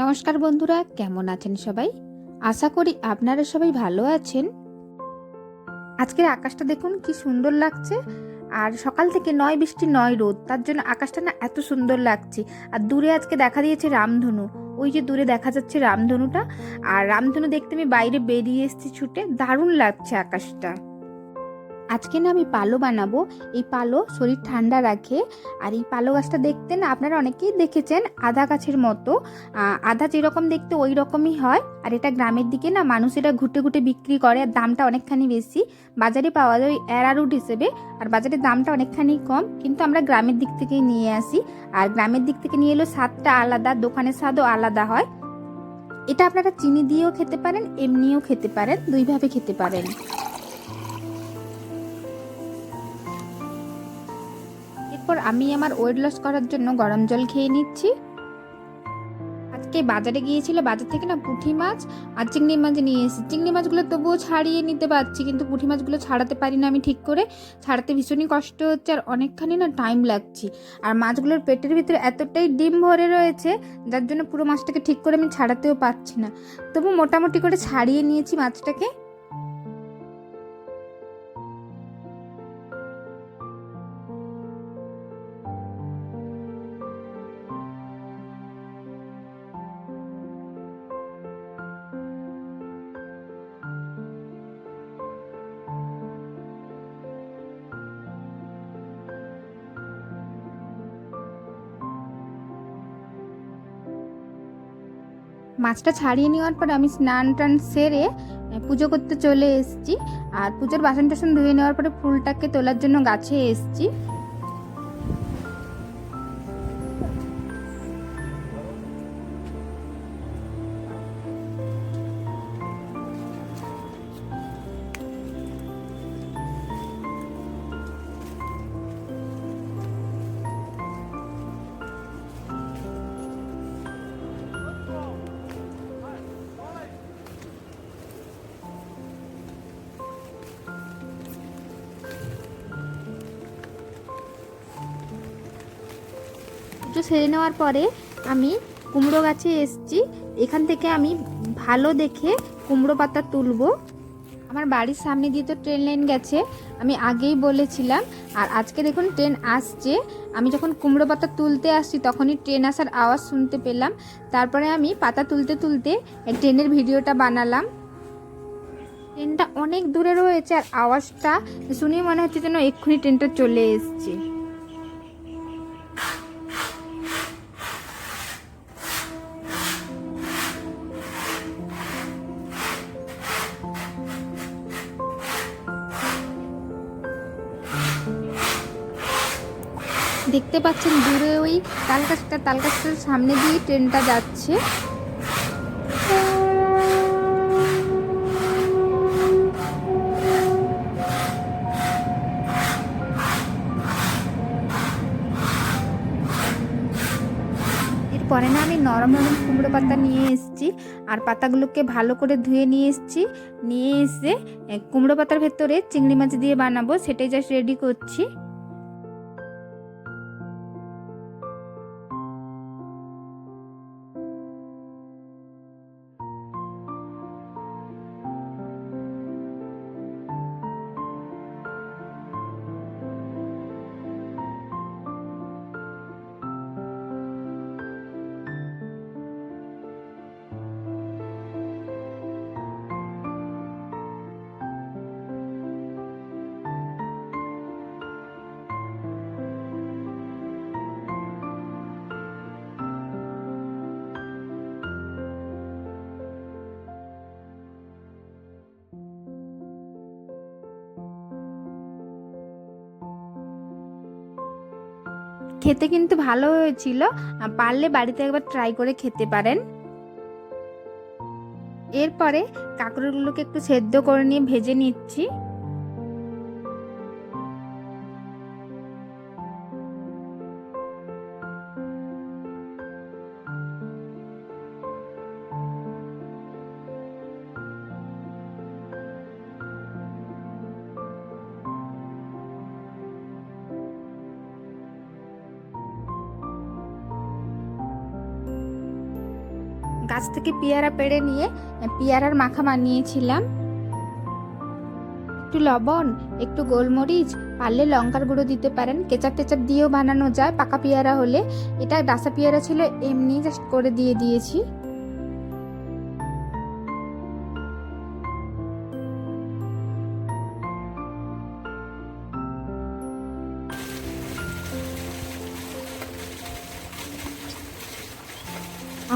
নমস্কার বন্ধুরা, কেমন আছেন সবাই? আশা করি আপনারা সবাই ভালো আছেন। আজকের আকাশটা দেখুন কি সুন্দর লাগছে। আর সকাল থেকে নয় বৃষ্টি নয় রোদ, তার জন্য আকাশটা না এত সুন্দর লাগছে। আর দূরে আজকে দেখা দিয়েছে রামধনু। ওই যে দূরে দেখা যাচ্ছে রামধনুটা। আর রামধনু দেখতে আমি বাইরে বেরিয়ে এসেছি ছুটে, দারুণ লাগছে আকাশটা। আজকে না আমি পালো বানাবো। এই পালো শরীর ঠান্ডা রাখে। আর এই পালো গাছটা দেখতে না আপনারা অনেকেই দেখেছেন আদা গাছের মতো। আদা যেরকম দেখতে ওই রকমই হয়। আর এটা গ্রামের দিকে না মানুষেরা ঘুটে ঘুটে বিক্রি করে, আর দামটা অনেকখানি বেশি। বাজারে পাওয়া যায় অ্যারারুট হিসেবে, আর বাজারে দামটা অনেকখানি কম, কিন্তু আমরা গ্রামের দিক থেকেই নিয়ে আসি। আর গ্রামের দিক থেকে নিয়ে এলেও স্বাদটা আলাদা, দোকানের স্বাদও আলাদা হয়। এটা আপনারা চিনি দিয়েও খেতে পারেন, এমনিও খেতে পারেন, দুইভাবে খেতে পারেন। এরপর আমি আমার ওয়েট লস করার জন্য গরম জল খেয়ে নিচ্ছি। আজকে বাজারে গিয়েছিল, বাজার থেকে না পুঁটি মাছ আর চিংড়ি মাছ নিয়ে এসেছি। চিংড়ি মাছগুলো তবুও ছাড়িয়ে নিতে পারছি, কিন্তু পুঁটি মাছগুলো ছাড়াতে পারি না আমি ঠিক করে। ছাড়াতে ভীষণই কষ্ট হচ্ছে, আর অনেকখানি না টাইম লাগছে। আর মাছগুলোর পেটের ভিতরে এতটাই ডিম ভরে রয়েছে, যার জন্য পুরো মাছটাকে ঠিক করে আমি ছাড়াতেও পারছি না। তবু মোটামুটি করে ছাড়িয়ে নিয়েছি মাছটাকে। মাছটা ছাড়িয়ে নেওয়ার পর আমি স্নান টান সেরে পুজো করতে চলে এসেছি। আর পুজোর বাসন টাসন ধুয়ে নেওয়ার পরে ফুলটাকে তোলার জন্য গাছে এসেছি। পুজো সেরে নেওয়ার পরে আমি কুমড়ো গাছে এসেছি। এখান থেকে আমি ভালো দেখে কুমড়ো পাতা তুলবো। আমার বাড়ির সামনে দিয়ে তো ট্রেন লাইন গেছে, আমি আগেই বলেছিলাম। আর আজকে দেখুন ট্রেন আসছে। আমি যখন কুমড়ো পাতা তুলতে আসছি তখনই ট্রেন আসার আওয়াজ শুনতে পেলাম। তারপরে আমি পাতা তুলতে তুলতে ট্রেনের ভিডিওটা বানালাম। ট্রেনটা অনেক দূরে রয়েছে, আর আওয়াজটা শুনে মনে হচ্ছে যেন এক্ষুনি ট্রেনটা চলে এসছে। দেখতে পাচ্ছেন দূরে ওই তালগাছটার সামনে দিয়ে ট্রেনটা যাচ্ছে। এরপরে না আমি নরম নরম কুমড়ো পাতা নিয়ে এসেছি। আর পাতাগুলোকে ভালো করে ধুয়ে নিয়ে এসেছি। নিয়ে এসে কুমড়ো পাতার ভেতরে চিংড়ি মাছ দিয়ে বানাবো, সেটাই জাস্ট রেডি করছি। খেতে কিন্তু ভালো হয়েছিল। পারলে বাড়িতে একবার ট্রাই করে খেতে পারেন। এরপরে কাঁকরোলগুলোকে একটু সেদ্ধ করে নিয়ে ভেজে নিচ্ছি। গাছ থেকে পেয়ারা পেড়ে নিয়ে পেয়ারার মাখা বানিয়েছিলাম। একটু লবণ, একটু গোলমরিচ, পারলে লঙ্কার গুঁড়ো দিতে পারেন, কেচাপ টেচাপ দিয়েও বানানো যায় পাকা পেয়ারা হলে। এটা ডাসা পেয়ারা ছিল, এমনি জাস্ট করে দিয়ে দিয়েছি।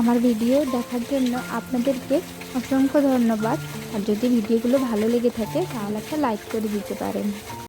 আমার ভিডিও দেখার জন্য আপনাদেরকে অসংখ্য ধন্যবাদ। আর যদি ভিডিওগুলো ভালো লেগে থাকে তাহলে একটা লাইক করে দিতে পারেন।